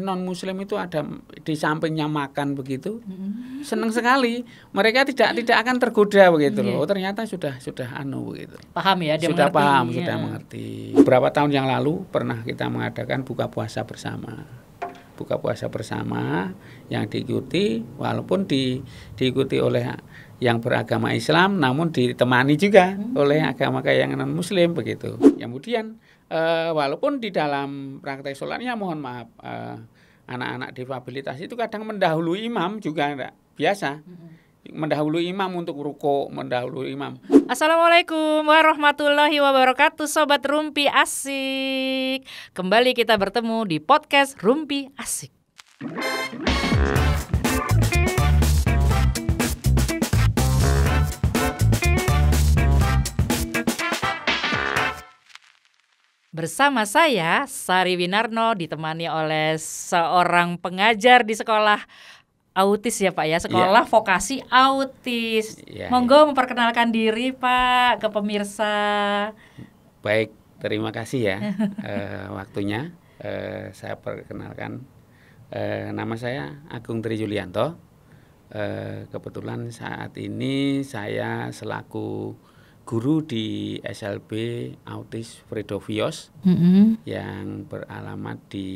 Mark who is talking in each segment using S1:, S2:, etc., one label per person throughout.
S1: non muslim itu ada di sampingnya makan begitu, senang sekali. Mereka tidak akan tergoda begitu loh. Oh, ternyata sudah begitu.
S2: Paham ya, dia
S1: sudah
S2: mengerti.
S1: Paham,
S2: Ya.
S1: sudah mengerti. Beberapa tahun yang lalu pernah kita mengadakan buka puasa bersama. Buka puasa bersama yang diikuti, walaupun diikuti oleh yang beragama Islam, namun ditemani juga oleh agama kayak yang non muslim begitu. Kemudian walaupun di dalam praktek sholatnya mohon maaf, anak-anak difabilitas itu kadang mendahului imam juga enggak biasa. Mendahului imam untuk ruko, mendahului imam.
S2: Assalamualaikum warahmatullahi wabarakatuh, Sobat Rumpi Asik. Kembali kita bertemu di podcast Rumpi Asik. Bersama saya, Sari Winarno, ditemani oleh seorang pengajar di sekolah autis ya Pak ya, sekolah vokasi autis. Monggo memperkenalkan diri Pak ke pemirsa.
S1: Baik, terima kasih ya waktunya. Saya perkenalkan, nama saya Agung Tri Julianto. Kebetulan saat ini saya selaku guru di SLB Autis Fredovios yang beralamat di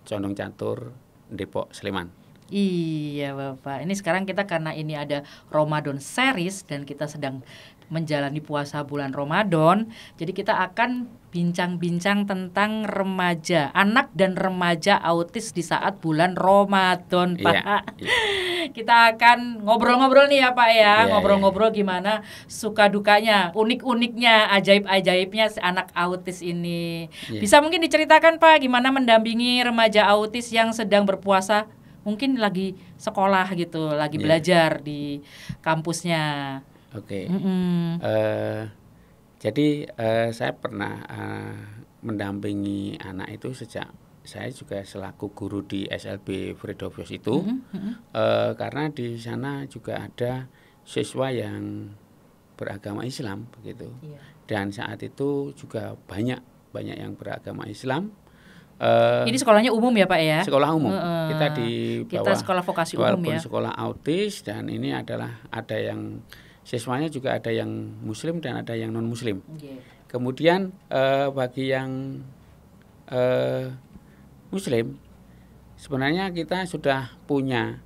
S1: Condong Catur, Depok, Sleman.
S2: Iya Bapak, ini sekarang kita karena ini ada Ramadan series dan kita sedang menjalani puasa bulan Ramadan, jadi kita akan bincang-bincang tentang remaja, anak dan remaja autis di saat bulan Ramadan Pak. Iya. Kita akan ngobrol-ngobrol nih ya Pak ya, ngobrol-ngobrol gimana suka dukanya, unik-uniknya, ajaib-ajaibnya si anak autis ini. Bisa mungkin diceritakan Pak gimana mendampingi remaja autis yang sedang berpuasa, mungkin lagi sekolah gitu, lagi belajar di kampusnya.
S1: Oke. Jadi saya pernah mendampingi anak itu sejak saya juga selaku guru di SLB Fredovios itu, karena di sana juga ada siswa yang beragama Islam begitu. Dan saat itu juga banyak yang beragama Islam.
S2: Ini sekolahnya umum ya Pak ya?
S1: Sekolah umum. Kita di bawah,
S2: kita sekolah vokasi umum ya.
S1: Sekolah autis, dan ini adalah ada yang siswanya juga ada yang muslim dan ada yang non muslim. Kemudian bagi yang muslim sebenarnya kita sudah punya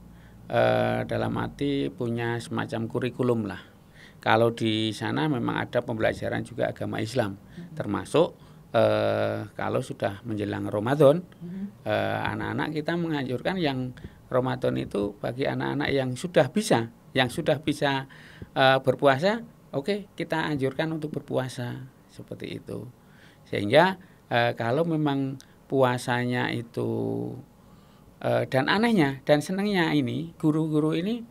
S1: dalam arti punya semacam kurikulum lah. Kalau di sana memang ada pembelajaran juga agama Islam, termasuk kalau sudah menjelang Ramadan, anak-anak kita menganjurkan yang Ramadan itu bagi anak-anak yang sudah bisa berpuasa, oke, kita anjurkan untuk berpuasa seperti itu. Sehingga kalau memang puasanya itu dan anehnya dan senangnya ini guru-guru ini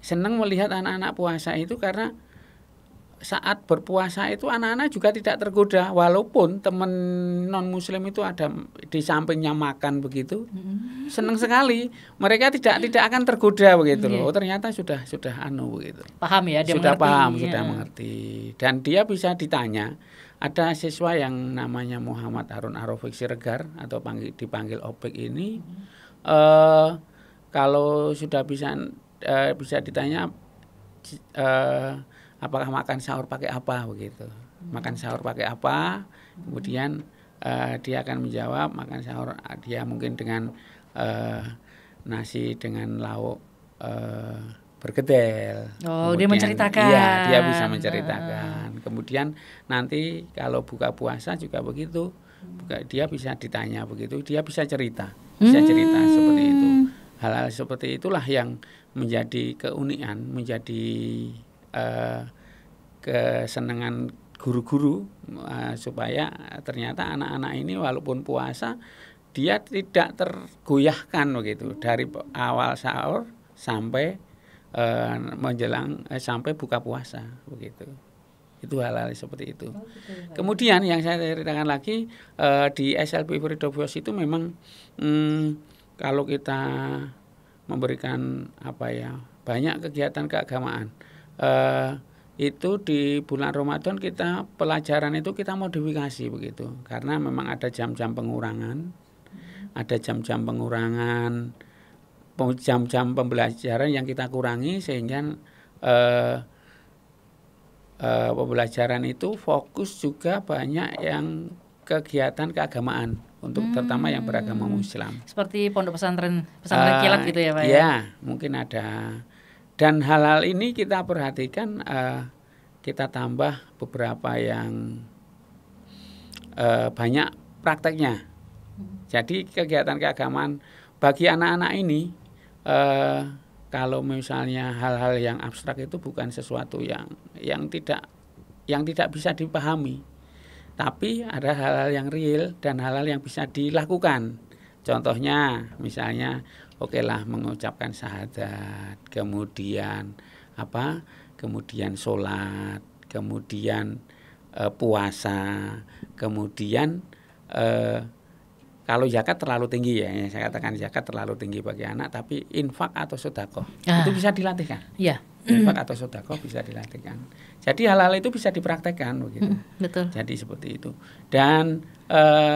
S1: senang melihat anak-anak puasa itu, karena saat berpuasa itu anak-anak juga tidak tergoda, walaupun teman non muslim itu ada di sampingnya makan begitu, senang sekali. Mereka tidak akan tergoda begitu loh. Oh, ternyata sudah begitu.
S2: Paham ya, dia
S1: sudah
S2: mengerti.
S1: Paham, sudah mengerti. Dan dia bisa ditanya. Ada siswa yang namanya Muhammad Harun Arofik Siregar atau dipanggil Opik ini, kalau sudah bisa ditanya apakah makan sahur pakai apa begitu. Makan sahur pakai apa? Kemudian dia akan menjawab makan sahur dia mungkin dengan nasi dengan lauk bergedel.
S2: Oh, dia menceritakan.
S1: Iya, dia bisa menceritakan. Kemudian nanti kalau buka puasa juga begitu. Dia bisa ditanya begitu, dia bisa cerita seperti itu. Hal-hal seperti itulah yang menjadi keunikan, menjadi kesenangan guru-guru, supaya ternyata anak-anak ini walaupun puasa dia tidak tergoyahkan begitu dari awal sahur sampai menjelang sampai buka puasa begitu. Itu hal-hal seperti itu. Kemudian yang saya ceritakan lagi di SLB Fredovios itu memang kalau kita memberikan banyak kegiatan keagamaan. Itu di bulan Ramadan kita pelajaran itu kita modifikasi begitu, karena memang ada jam-jam pengurangan. ada jam-jam pengurangan, jam-jam pembelajaran yang kita kurangi sehingga pembelajaran itu fokus juga banyak yang kegiatan keagamaan untuk terutama yang beragama Islam.
S2: Seperti pondok pesantren kilat gitu ya Pak ya?
S1: Ya, mungkin ada. Dan hal-hal ini kita perhatikan, kita tambah beberapa yang banyak prakteknya. Jadi kegiatan keagamaan bagi anak-anak ini, kalau misalnya hal-hal yang abstrak itu bukan sesuatu yang tidak bisa dipahami, tapi ada hal-hal yang real dan hal-hal yang bisa dilakukan. Contohnya, misalnya, okelah mengucapkan syahadat, kemudian kemudian sholat, kemudian puasa, kemudian kalau zakat terlalu tinggi ya, saya katakan zakat terlalu tinggi bagi anak, tapi infak atau sedekah itu bisa dilatihkan.
S2: Iya.
S1: Infak atau sedekah bisa dilatihkan. Jadi hal-hal itu bisa dipraktekkan begitu.
S2: Betul.
S1: Jadi seperti itu. Dan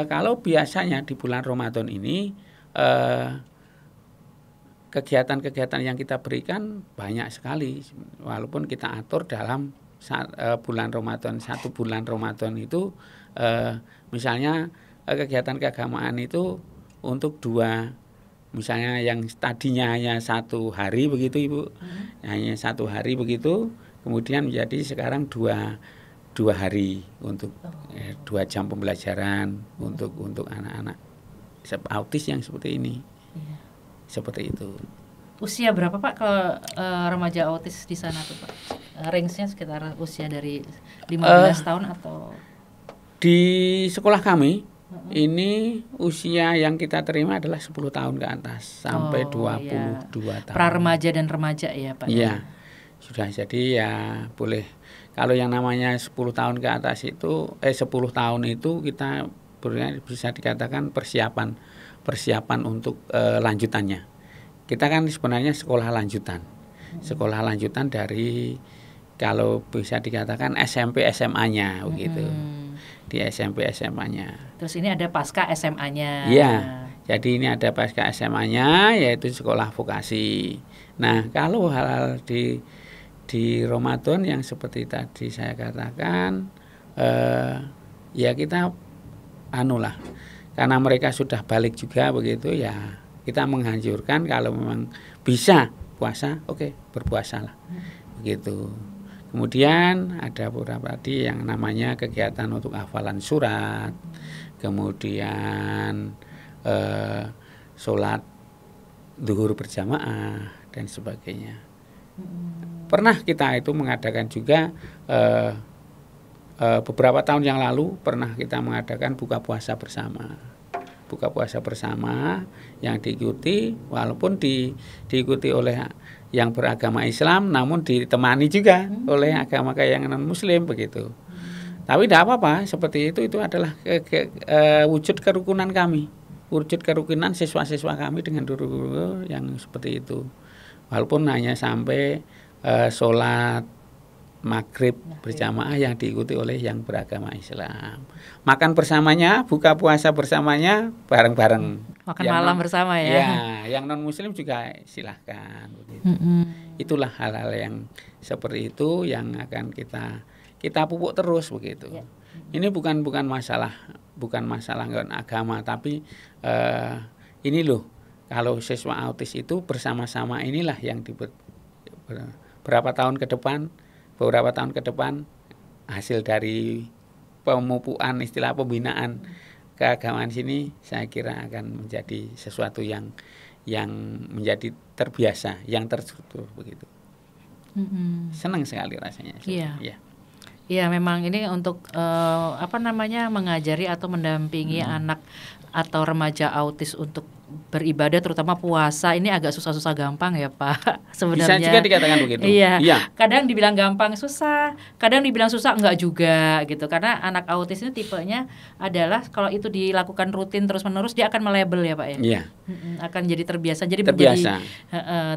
S1: kalau biasanya di bulan Ramadan ini kegiatan-kegiatan yang kita berikan banyak sekali, walaupun kita atur dalam bulan Ramadan, 1 bulan Ramadan itu misalnya kegiatan keagamaan itu untuk 2, misalnya yang tadinya hanya 1 hari begitu Ibu, hanya 1 hari begitu, kemudian menjadi sekarang 2 hari untuk 2 jam pembelajaran untuk anak-anak autis yang seperti ini. Seperti itu.
S2: Usia berapa Pak kalau remaja autis di sana tuh Pak? Range-nya sekitar usia dari 15 tahun atau?
S1: Di sekolah kami ini usia yang kita terima adalah 10 tahun ke atas sampai 22 tahun.
S2: Pra-remaja dan remaja ya Pak?
S1: Iya, sudah. Jadi ya boleh. Kalau yang namanya 10 tahun ke atas itu 10 tahun itu kita bisa dikatakan persiapan untuk lanjutannya. Kita kan sebenarnya sekolah lanjutan. Sekolah lanjutan dari, kalau bisa dikatakan SMP SMA-nya begitu. Di SMP SMA-nya.
S2: Terus ini ada pasca SMA-nya.
S1: Iya. Jadi ini ada pasca SMA-nya, yaitu sekolah vokasi. Nah, kalau hal-hal di Ramadan yang seperti tadi saya katakan, ya kita karena mereka sudah balik juga begitu ya, kita menghancurkan kalau memang bisa puasa, oke, berpuasalah begitu. Kemudian ada beberapa tadi yang namanya kegiatan untuk hafalan surat, kemudian sholat zuhur berjamaah dan sebagainya. Pernah kita itu mengadakan juga beberapa tahun yang lalu pernah kita mengadakan buka puasa bersama. Buka puasa bersama yang diikuti, walaupun diikuti oleh yang beragama Islam, namun ditemani juga oleh agama yang non Muslim begitu. Tapi tidak apa-apa, seperti itu adalah wujud kerukunan kami, wujud kerukunan siswa-siswa kami dengan guru-guru yang seperti itu. Walaupun hanya sampai sholat maghrib berjamaah yang diikuti oleh yang beragama Islam. Makan bersamanya, buka puasa bersamanya, bareng-bareng.
S2: Makan malam bersama ya.
S1: Ya, yang non Muslim juga silahkan. Itulah hal-hal yang seperti itu yang akan kita pupuk terus begitu. Ini bukan masalah agama, tapi ini loh, kalau siswa autis itu bersama-sama inilah yang beberapa tahun ke depan hasil dari pemupukan istilah pembinaan keagamaan sini, saya kira akan menjadi sesuatu yang menjadi terbiasa, yang terstruktur begitu. Senang sekali rasanya.
S2: Iya. Iya, memang ini untuk mengajari atau mendampingi anak atau remaja autis untuk beribadah, terutama puasa, ini agak susah-susah gampang ya Pak sebenarnya.
S1: Bisa juga dikatakan begitu.
S2: Iya. Kadang dibilang gampang susah, kadang dibilang susah enggak juga gitu. Karena anak autis ini tipenya adalah kalau itu dilakukan rutin terus-menerus dia akan melabel ya Pak ya.
S1: Iya.
S2: Akan jadi terbiasa. Jadi menjadi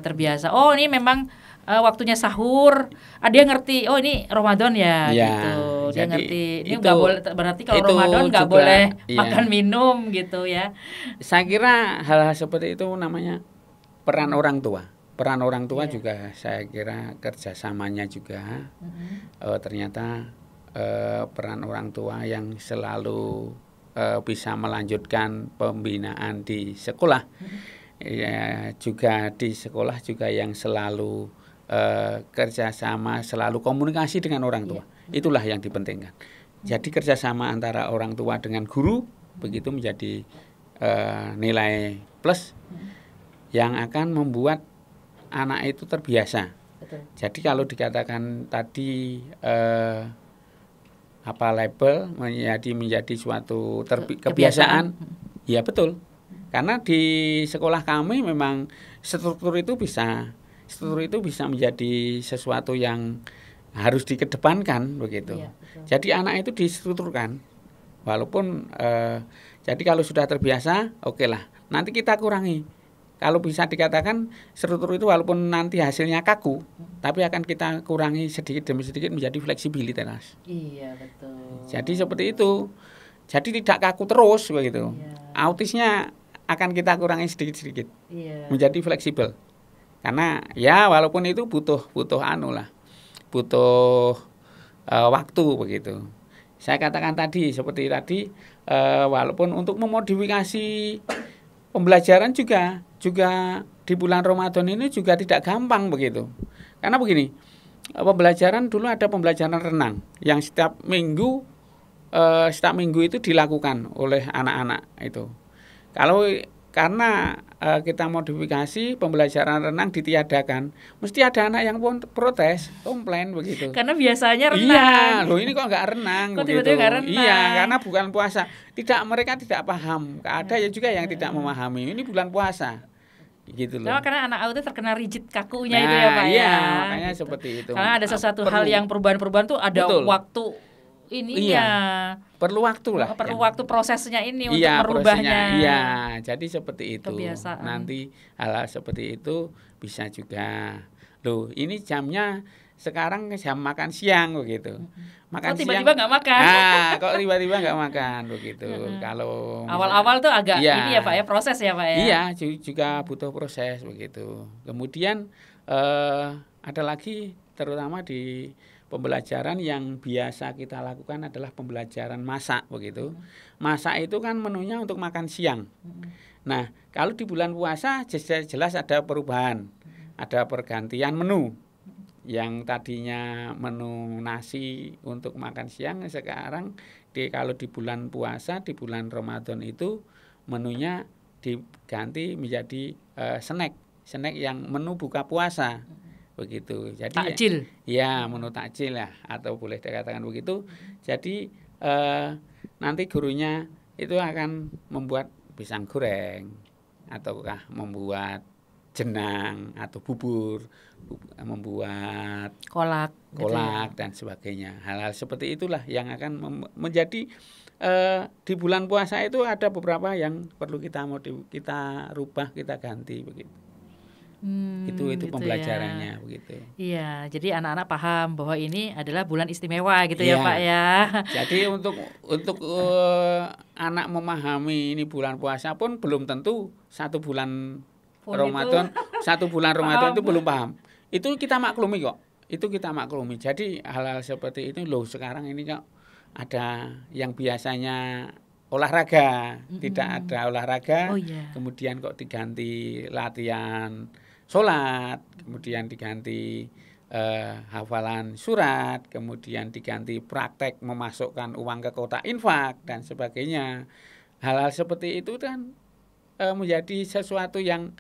S2: terbiasa. Oh, ini memang waktunya sahur, dia ngerti, oh ini Ramadan ya gitu. Dia
S1: Jadi
S2: ngerti. Ini
S1: itu
S2: nggak boleh, berarti kalau
S1: itu
S2: Ramadan nggak
S1: juga,
S2: boleh
S1: iya.
S2: makan minum gitu ya.
S1: Saya kira hal-hal seperti itu namanya peran orang tua. Peran orang tua
S2: Iya.
S1: juga saya kira kerjasamanya juga ternyata peran orang tua yang selalu bisa melanjutkan pembinaan di sekolah. Ya, juga di sekolah juga yang selalu kerjasama, selalu komunikasi dengan orang tua. Itulah yang dipentingkan. Jadi kerjasama antara orang tua dengan guru begitu menjadi nilai plus yang akan membuat anak itu terbiasa.
S2: Betul.
S1: Jadi kalau dikatakan tadi apa label menjadi suatu kebiasaan, ya betul. Karena di sekolah kami memang struktur itu bisa menjadi sesuatu yang harus dikedepankan begitu.
S2: Iya,
S1: jadi anak itu distrukturkan, walaupun jadi kalau sudah terbiasa, oke lah. Nanti kita kurangi. Kalau bisa dikatakan struktur itu walaupun nanti hasilnya kaku, tapi akan kita kurangi sedikit demi sedikit menjadi fleksibilitas.
S2: Iya, betul.
S1: Jadi seperti itu. Jadi tidak kaku terus begitu.
S2: Iya.
S1: Autisnya akan kita kurangi sedikit-sedikit.
S2: Iya.
S1: Menjadi fleksibel. Karena ya walaupun itu butuh waktu begitu. Saya katakan tadi seperti tadi walaupun untuk memodifikasi pembelajaran juga di bulan Ramadan ini juga tidak gampang begitu. Karena begini, pembelajaran dulu ada pembelajaran renang yang setiap minggu itu dilakukan oleh anak-anak itu. Karena kita modifikasi pembelajaran renang ditiadakan, mesti ada anak yang protes, komplain begitu.
S2: Karena biasanya renang.
S1: Iya, loh ini kok nggak renang
S2: Kok
S1: begitu.
S2: tiba-tiba nggak renang?
S1: Iya, karena bukan puasa. Mereka tidak paham. Ada ya juga yang tidak memahami. Ini bulan puasa. Gitu loh.
S2: Nah, karena anak autis terkena rigid kakunya
S1: Nah,
S2: itu ya Pak
S1: iya,
S2: ya.
S1: makanya seperti itu.
S2: Karena ada sesuatu hal yang perubahan-perubahan tuh ada
S1: Betul.
S2: waktu ininya.
S1: Iya, perlu waktu lah.
S2: Perlu waktu prosesnya ini untuk
S1: Iya,
S2: merubahnya.
S1: prosesnya. Iya, jadi seperti itu.
S2: Kebiasaan.
S1: Nanti hal seperti itu bisa juga. Loh, ini jamnya sekarang jam makan siang begitu. Makan
S2: kok tiba-tiba nggak makan?
S1: Nah, kok tiba-tiba nggak makan begitu. Kalau
S2: awal-awal tuh agak
S1: iya,
S2: ini ya Pak ya, proses ya Pak ya.
S1: Iya, juga butuh proses begitu. Kemudian ada lagi terutama di pembelajaran yang biasa kita lakukan adalah pembelajaran masak begitu. Masak itu kan menunya untuk makan siang. Nah, kalau di bulan puasa jelas ada perubahan. Ada pergantian menu. Yang tadinya menu nasi untuk makan siang, sekarang kalau di bulan puasa, di bulan Ramadan itu menunya diganti menjadi snack yang menu buka puasa begitu. Jadi
S2: takjil.
S1: Ya, menu takjil lah, atau boleh dikatakan begitu. Jadi nanti gurunya itu akan membuat pisang goreng ataukah membuat jenang atau bubur, membuat kolak gitu ya, dan sebagainya. Hal-hal seperti itulah yang akan menjadi di bulan puasa itu ada beberapa yang perlu kita rubah, kita ganti begitu. Itu gitu pembelajarannya ya. Begitu.
S2: Iya, jadi anak-anak paham bahwa ini adalah bulan istimewa gitu ya Pak ya.
S1: Jadi untuk anak memahami ini bulan puasa pun belum tentu satu bulan Ramadan itu belum paham. Itu kita maklumi kok. Jadi hal-hal seperti itu loh, sekarang ini kok ada yang biasanya olahraga, tidak ada olahraga. Kemudian kok diganti latihan sholat, kemudian diganti hafalan surat, kemudian diganti praktek memasukkan uang ke kotak infak dan sebagainya. Hal-hal seperti itu kan menjadi sesuatu yang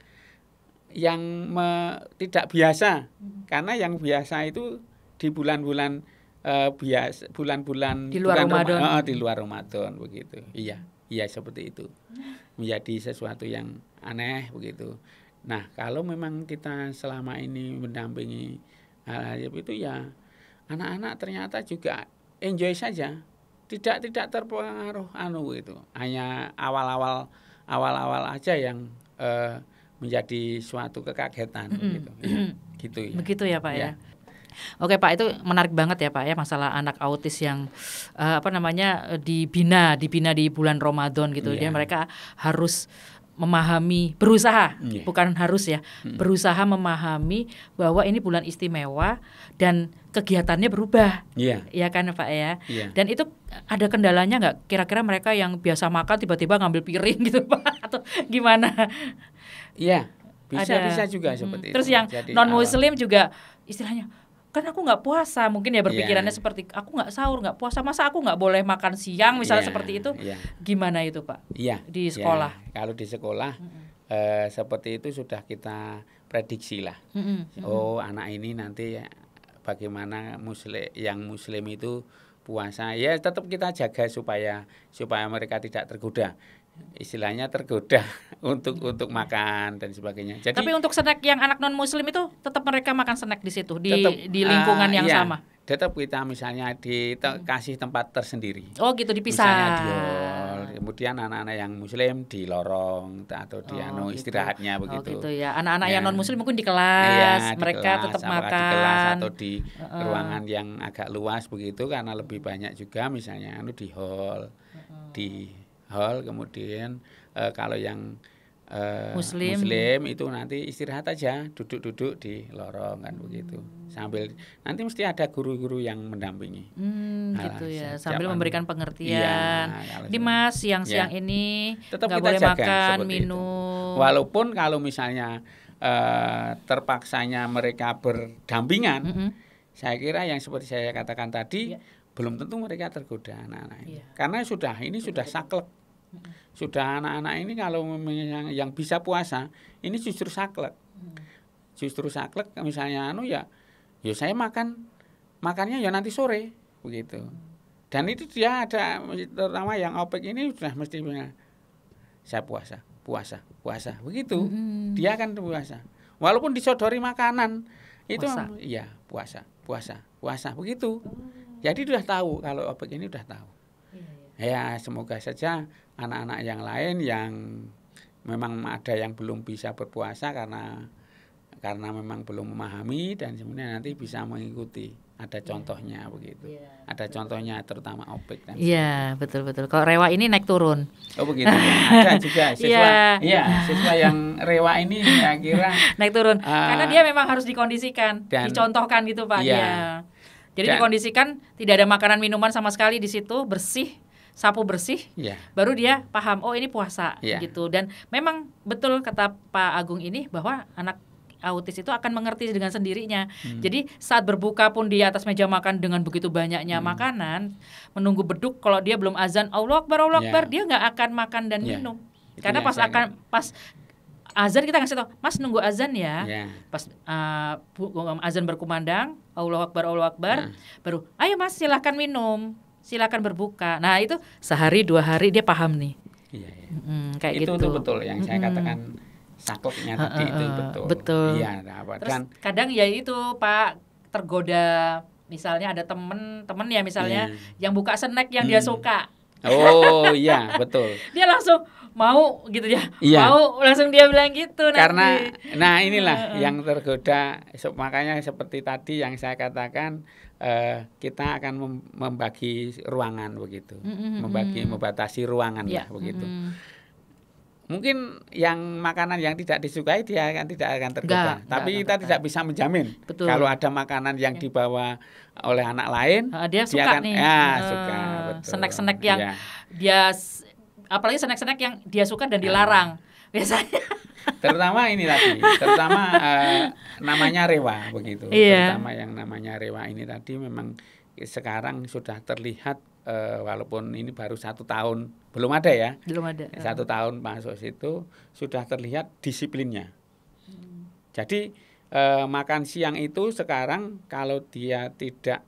S1: tidak biasa, karena yang biasa itu di bulan-bulan bulan-bulan
S2: di luar Ramadan.
S1: Di luar Ramadan begitu. Iya seperti itu. Menjadi sesuatu yang aneh begitu. Nah, kalau memang kita selama ini mendampingi hal itu ya anak-anak ternyata juga enjoy saja. Tidak terpengaruh gitu. Hanya awal-awal aja yang menjadi suatu kekagetan begitu. Gitu ya.
S2: Begitu ya Pak ya. Oke Pak, itu menarik banget ya Pak ya, masalah anak autis yang dibina di bulan Ramadan gitu. Dia mereka harus memahami, berusaha, bukan harus ya, berusaha memahami bahwa ini bulan istimewa dan kegiatannya berubah, ya kan Pak ya. Dan itu ada kendalanya nggak? Kira-kira mereka yang biasa makan tiba-tiba ngambil piring gitu Pak, atau gimana?
S1: Iya, bisa juga seperti itu.
S2: Terus yang non Muslim juga istilahnya, kan aku nggak puasa, mungkin ya berpikirannya seperti aku nggak sahur, nggak puasa, masa aku nggak boleh makan siang misalnya seperti itu. Gimana itu Pak? Di sekolah.
S1: Kalau di sekolah seperti itu sudah kita prediksi lah. Oh, anak ini nanti bagaimana yang muslim itu puasa, ya tetap kita jaga supaya mereka tidak tergoda. Istilahnya tergoda untuk makan dan sebagainya. Jadi,
S2: tapi untuk snack yang anak non muslim itu tetap mereka makan snack di situ, di lingkungan yang sama.
S1: Tetap kita misalnya kasih tempat tersendiri.
S2: Oh gitu, dipisah.
S1: Misalnya di hall, kemudian anak-anak yang muslim di lorong atau di istirahatnya begitu.
S2: Oh gitu ya. Anak-anak yang non muslim mungkin di kelas, mereka tetap makan
S1: di kelas atau di ruangan yang agak luas begitu, karena lebih banyak juga misalnya di hall. Kemudian kalau yang Muslim itu nanti istirahat aja, duduk di lorong kan begitu. Sambil nanti mesti ada guru-guru yang mendampingi.
S2: Gitu ya, sambil memberikan pengertian. Di Mas siang-siang ini nggak boleh makan, minum.
S1: Walaupun kalau misalnya terpaksanya mereka berdampingan, saya kira yang seperti saya katakan tadi, belum tentu mereka tergoda anak-anak ini. Karena ini sudah saklek. Sudah anak-anak ini kalau yang bisa puasa, ini justru saklek. Justru saklek misalnya ya saya makannya ya nanti sore begitu. Dan itu dia ada, terutama yang OPEC ini sudah mesti saya puasa begitu. Dia akan puasa. Walaupun disodori makanan itu puasa begitu. Jadi sudah tahu, kalau OPEC ini sudah tahu. Ya semoga saja anak-anak yang lain yang memang ada yang belum bisa berpuasa karena memang belum memahami, dan sebenarnya nanti bisa mengikuti. Ada contohnya begitu. Ada contohnya terutama OPEC.
S2: Iya betul. Kalau rewa ini naik turun.
S1: Oh begitu. Ada juga siswa. Siswa yang rewa ini saya kira
S2: naik turun. Karena dia memang harus dikondisikan, dicontohkan gitu Pak. Jadi dikondisikan tidak ada makanan minuman sama sekali di situ, bersih. Sapu bersih, baru dia paham, oh ini puasa gitu. Dan memang betul kata Pak Agung ini bahwa anak autis itu akan mengerti dengan sendirinya. Jadi saat berbuka pun di atas meja makan dengan begitu banyaknya makanan, menunggu beduk, kalau dia belum azan Allah Akbar, dia nggak akan makan dan minum. Karena pas azan kita kasih tahu, Mas nunggu azan ya. Pas azan berkumandang, Allah Akbar, baru ayo Mas silahkan minum. Silakan berbuka. Nah itu sehari 2 hari dia paham nih. Kayak
S1: itu
S2: gitu.
S1: Itu betul yang saya katakan sakleknya tadi itu
S2: betul.
S1: Iya.
S2: Terus kadang ya itu Pak, tergoda. Misalnya ada temen ya misalnya yang buka snack yang dia suka.
S1: Oh iya betul.
S2: Dia langsung mau gitu ya. Mau langsung dia bilang gitu.
S1: Karena inilah yang tergoda. Makanya seperti tadi yang saya katakan, kita akan membagi ruangan begitu, membatasi ruangan lah begitu. Mungkin yang makanan yang tidak disukai dia tidak akan tergoda, tapi kita tidak bisa menjamin. Kalau ada makanan yang dibawa oleh anak lain,
S2: dia suka
S1: akan,
S2: nih,
S1: suka.
S2: Snack-snack yang dia, apalagi snack-snack yang dia suka dan dilarang biasanya.
S1: Terutama namanya rewa begitu. Terutama yang namanya rewa ini tadi memang sekarang sudah terlihat, walaupun ini baru 1 tahun, belum ada. 1 tahun masuk situ sudah terlihat disiplinnya. Jadi makan siang itu sekarang kalau dia tidak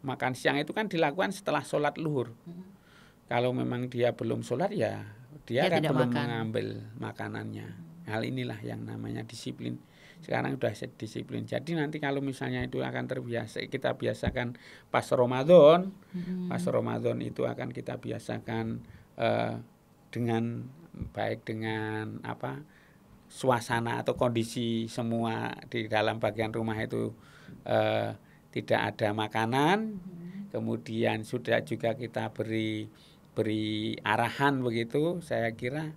S1: makan siang itu kan dilakukan setelah sholat luhur. Kalau memang dia belum sholat ya dia kan belum mengambil makanannya. Hal inilah yang namanya disiplin. Sekarang sudah disiplin. Jadi nanti kalau misalnya itu akan terbiasa, kita biasakan pas Ramadan. Pas Ramadan itu akan kita biasakan dengan baik, dengan suasana atau kondisi semua di dalam bagian rumah itu tidak ada makanan, kemudian sudah juga kita beri arahan begitu, saya kira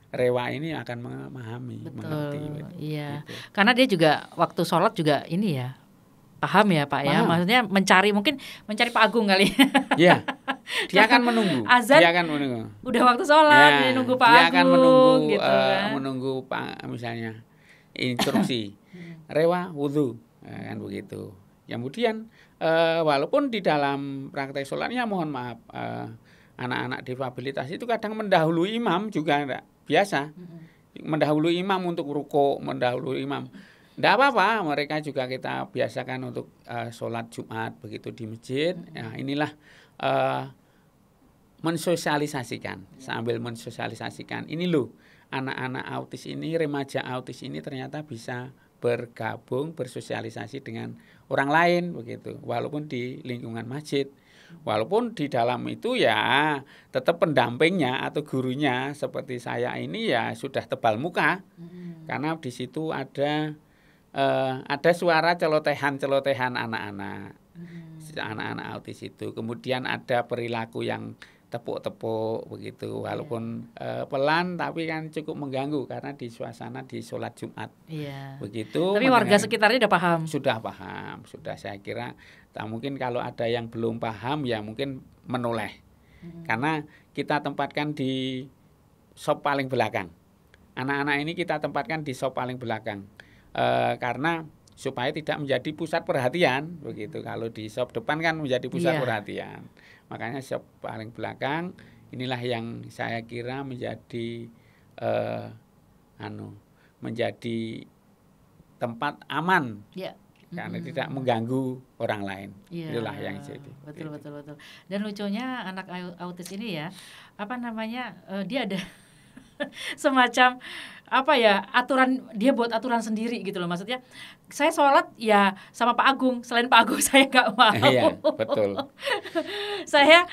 S1: Rewa ini akan memahami, mengerti.
S2: Iya.
S1: Gitu.
S2: Karena dia juga waktu sholat juga ini ya, paham ya Pak ya.
S1: Paham.
S2: Maksudnya mungkin mencari Pak Agung kali.
S1: Iya. Dia akan menunggu.
S2: Azan,
S1: dia akan menunggu.
S2: Udah waktu sholat,
S1: Ya,
S2: dia nunggu Pak
S1: dia
S2: Agung.
S1: akan menunggu
S2: gitu kan.
S1: menunggu Pak misalnya instruksi. Rewa wudhu, kan begitu. Kemudian walaupun di dalam praktek sholatnya mohon maaf, anak-anak difabilitas itu kadang mendahului imam juga enggak biasa. Mendahului imam untuk rukuk, mendahului imam. Enggak apa-apa, mereka juga kita biasakan untuk sholat Jumat begitu di masjid. Nah, inilah mensosialisasikan, sambil mensosialisasikan. Ini loh, anak-anak autis ini, remaja autis ini ternyata bisa bergabung, bersosialisasi dengan orang lain begitu, walaupun di lingkungan masjid. Walaupun di dalam itu ya tetap pendampingnya atau gurunya seperti saya ini ya sudah tebal muka, karena di situ ada suara celotehan anak-anak autis itu. Kemudian ada perilaku yang tepuk-tepuk begitu, walaupun pelan tapi kan cukup mengganggu karena di suasana di sholat Jumat. Begitu.
S2: Tapi warga sekitarnya udah paham.
S1: Sudah paham, sudah, saya kira. Mungkin kalau ada yang belum paham ya mungkin menoleh. Karena kita tempatkan di sop paling belakang. Anak-anak ini kita tempatkan di sop paling belakang. Karena supaya tidak menjadi pusat perhatian begitu. Kalau di sop depan kan menjadi pusat perhatian. Makanya sop paling belakang inilah yang saya kira menjadi menjadi tempat aman. Karena tidak mengganggu orang lain. Itulah yang jadi.
S2: Betul. Dan lucunya anak autis ini ya, dia ada semacam aturan, dia buat aturan sendiri gitu loh. Maksudnya saya sholat ya sama Pak Agung, selain Pak Agung saya nggak mau.
S1: Iya, betul.
S2: Saya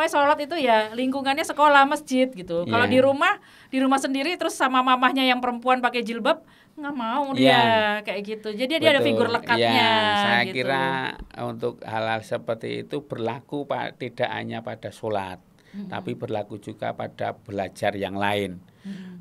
S2: sholat itu ya lingkungannya sekolah, masjid gitu. Kalau di rumah sendiri terus sama mamahnya yang perempuan pakai jilbab, nggak mau dia kayak gitu. Jadi dia ada figur lekatnya.
S1: Saya
S2: gitu.
S1: kira untuk hal-hal seperti itu berlaku tidak hanya pada sholat, tapi berlaku juga pada belajar yang lain.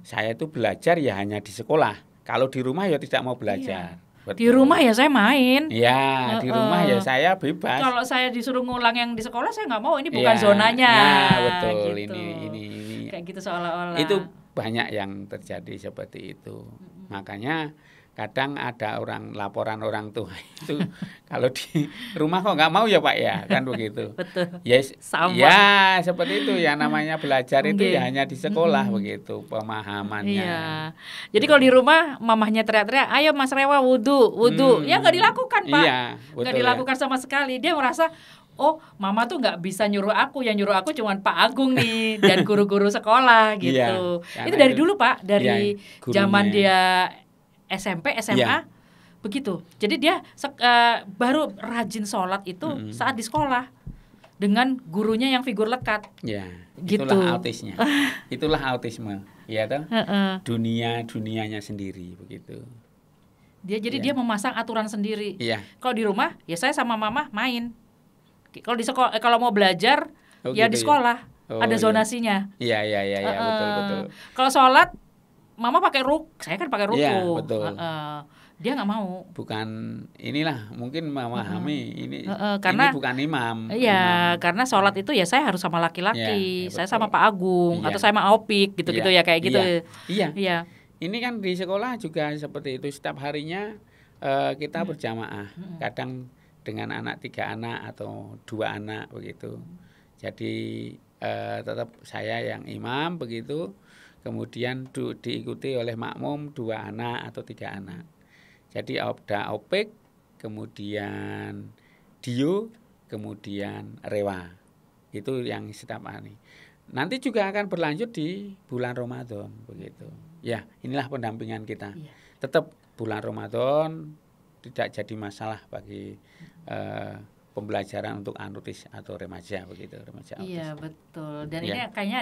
S1: Saya itu belajar ya hanya di sekolah. Kalau di rumah ya tidak mau belajar.
S2: Betul. Di rumah ya saya main.
S1: Ya, di rumah ya saya bebas.
S2: Kalau saya disuruh ngulang yang di sekolah saya nggak mau, ini bukan zonanya.
S1: Nah, betul.
S2: Gitu.
S1: Ini
S2: kayak gitu seolah-olah.
S1: Itu banyak yang terjadi seperti itu. Makanya kadang ada laporan orang tua itu kalau di rumah kok nggak mau ya Pak ya, kan begitu.
S2: Betul.
S1: Sama. Ya seperti itu ya, namanya belajar itu ya hanya di sekolah begitu pemahamannya.
S2: Iya. Jadi kalau di rumah mamahnya teriak-teriak, ayo Mas Rewa wudhu, ya nggak dilakukan Pak.
S1: Iya,
S2: nggak dilakukan sama sekali. Dia merasa mama tuh nggak bisa nyuruh aku, yang nyuruh aku cuma Pak Agung nih dan guru-guru sekolah gitu. Itu dari dulu Pak, dari zaman dia SMP, SMA, begitu. Jadi dia baru rajin sholat itu saat di sekolah dengan gurunya yang figur lekat.
S1: Ya,
S2: gitu.
S1: Itulah autisnya. Itulah autisme, ya toh. Dunianya sendiri begitu.
S2: Dia memasang aturan sendiri.
S1: Kalau
S2: di rumah ya saya sama mama main. Kalau di sekolah, kalau mau belajar ya di sekolah ada zonasinya.
S1: Iya, betul.
S2: Kalau sholat mama pakai saya kan pakai ruku.
S1: Iya, betul.
S2: Dia nggak mau.
S1: Bukan inilah mungkin memahami ini.
S2: Karena
S1: ini bukan imam.
S2: Iya, karena sholat itu ya saya harus sama laki-laki. Saya sama Pak Agung atau saya sama Opik gitu-gitu ya kayak gitu.
S1: Iya. Ini kan di sekolah juga seperti itu, setiap harinya kita berjamaah. Kadang dengan 3 anak atau 2 anak begitu. Jadi tetap saya yang imam begitu. Kemudian diikuti oleh makmum 2 anak atau 3 anak. Jadi ada Opik, kemudian Dio, kemudian Rewa. Itu yang setiap hari. Nanti juga akan berlanjut di bulan Ramadan begitu. Ya, inilah pendampingan kita. Tetap bulan Ramadan tidak jadi masalah bagi pembelajaran untuk autis atau remaja begitu, remaja autis.
S2: Iya betul. Dan
S1: Ya.
S2: ini kayaknya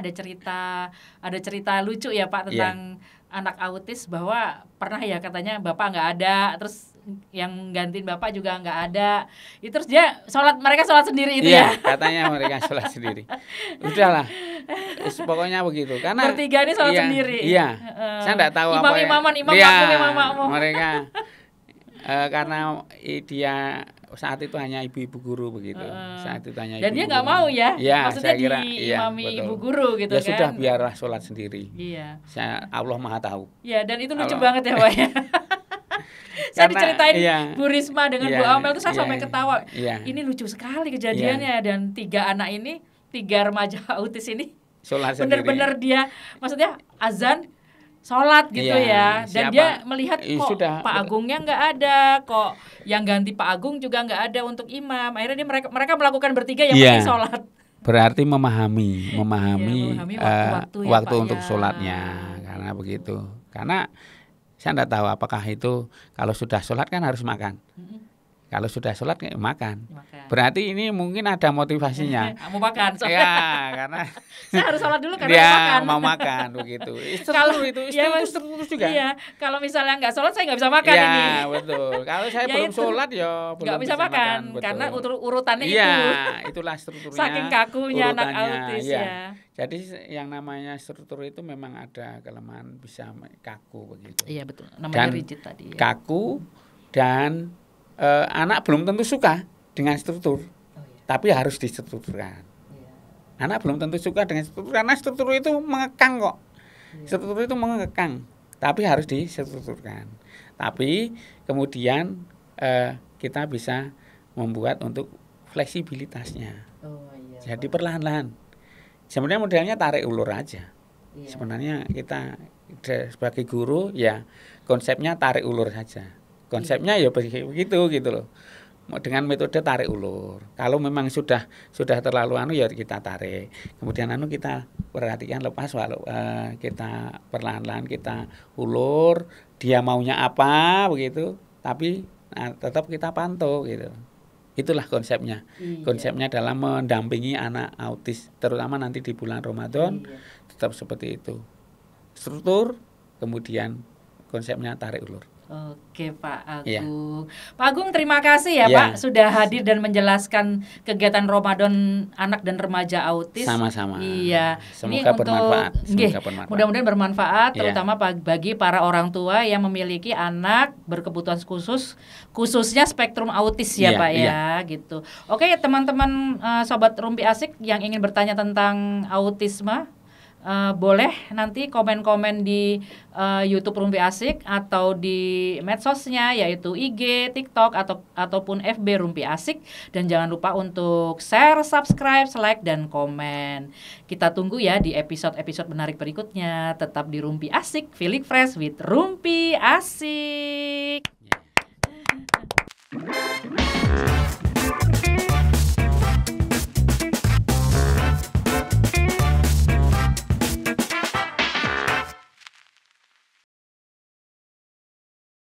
S2: ada cerita lucu ya Pak tentang anak autis, bahwa pernah ya katanya Bapak nggak ada, terus yang gantiin Bapak juga nggak ada. Itu terus mereka sholat sendiri itu
S1: Iya,
S2: ya.
S1: katanya mereka sholat sendiri. Udahlah, pokoknya begitu. Karena
S2: Bertiga ini sholat
S1: iya,
S2: sendiri.
S1: Iya, saya nggak tahu apa.
S2: Imam makmum, imam makmum.
S1: Mereka karena dia saat itu hanya ibu-ibu guru begitu. Saat itu hanya
S2: dan
S1: ibu
S2: dia nggak mau ya,
S1: iya,
S2: maksudnya
S1: saya kira,
S2: diimami
S1: betul.
S2: ibu guru gitu
S1: ya
S2: kan.
S1: Sudah, biarlah sholat sendiri.
S2: Iya.
S1: Allah Maha tahu.
S2: Iya, dan itu lucu
S1: Allah.
S2: banget ya Pak ya. Saya
S1: Karena,
S2: diceritain
S1: iya,
S2: Bu Risma dengan
S1: iya,
S2: Bu Amel tuh saya
S1: iya,
S2: sampai ketawa.
S1: iya.
S2: Ini lucu sekali kejadiannya, dan 3 anak ini, 3 remaja autis ini
S1: Sholat sendiri.
S2: bener-bener dia, maksudnya azan sholat gitu
S1: Iya,
S2: ya, dan
S1: siapa?
S2: dia melihat kok
S1: Sudah.
S2: Pak Agungnya nggak ada, kok yang ganti Pak Agung juga nggak ada untuk imam. Akhirnya mereka melakukan bertiga yang
S1: Iya.
S2: penting sholat.
S1: Berarti memahami
S2: memahami waktu-waktu ya,
S1: waktu
S2: Pak,
S1: untuk
S2: ya.
S1: sholatnya, karena begitu. Karena saya tidak tahu apakah itu kalau sudah sholat kan harus makan. Kalau sudah sholat makan. Berarti ini mungkin ada motivasinya.
S2: Mau makan.
S1: Ya, karena
S2: saya harus sholat dulu karena
S1: dia
S2: mau makan.
S1: mau makan begitu.
S2: Kalau
S1: itu
S2: ya,
S1: struktur juga.
S2: Iya, kalau misalnya nggak sholat saya nggak bisa makan
S1: Ya,
S2: ini.
S1: betul. Kalau saya
S2: Ya
S1: belum
S2: itu.
S1: sholat ya
S2: Nggak bisa makan
S1: betul.
S2: karena urutannya
S1: Iya,
S2: itu.
S1: itulah strukturnya.
S2: Saking kakunya anak
S1: urutannya,
S2: autis
S1: iya.
S2: ya.
S1: Jadi yang namanya struktur itu memang ada kelemahan, bisa kaku begitu.
S2: Iya betul. Namanya
S1: Dan
S2: rigid tadi. Ya.
S1: kaku dan anak belum tentu suka dengan struktur, tapi harus distrukturkan. Anak belum tentu suka dengan struktur karena struktur itu mengekang kok. Struktur itu mengekang, tapi harus distrukturkan. Tapi kemudian kita bisa membuat untuk fleksibilitasnya. Jadi perlahan-lahan. Sebenarnya modelnya tarik ulur aja. Sebenarnya kita sebagai guru ya konsepnya tarik ulur saja. Konsepnya ya begitu gitu loh. Dengan metode tarik ulur. Kalau memang sudah terlalu ya kita tarik. Kemudian kita perhatikan lepas, walau kita perlahan-lahan kita ulur, dia maunya apa begitu, tapi tetap kita pantau gitu. Itulah konsepnya. Konsepnya dalam mendampingi anak autis, terutama nanti di bulan Ramadan, tetap seperti itu. Struktur, kemudian konsepnya tarik ulur.
S2: Oke Pak Agung.
S1: Iya.
S2: Pak Agung terima kasih ya
S1: Iya.
S2: Pak sudah hadir dan menjelaskan kegiatan Ramadan anak dan remaja autis.
S1: Sama-sama.
S2: Iya.
S1: Semoga bermanfaat.
S2: Mudah-mudahan bermanfaat,
S1: Iya.
S2: terutama bagi para orang tua yang memiliki anak berkebutuhan khususnya spektrum autis ya
S1: Iya,
S2: Pak
S1: iya.
S2: ya gitu. Oke teman-teman sobat Rumpi Asik yang ingin bertanya tentang autisme, boleh nanti komen-komen di YouTube Rumpi Asik atau di medsosnya yaitu IG, TikTok ataupun FB Rumpi Asik, dan jangan lupa untuk share, subscribe, like dan komen. Kita tunggu ya di episode-episode menarik berikutnya. Tetap di Rumpi Asik, feeling fresh with Rumpi Asik.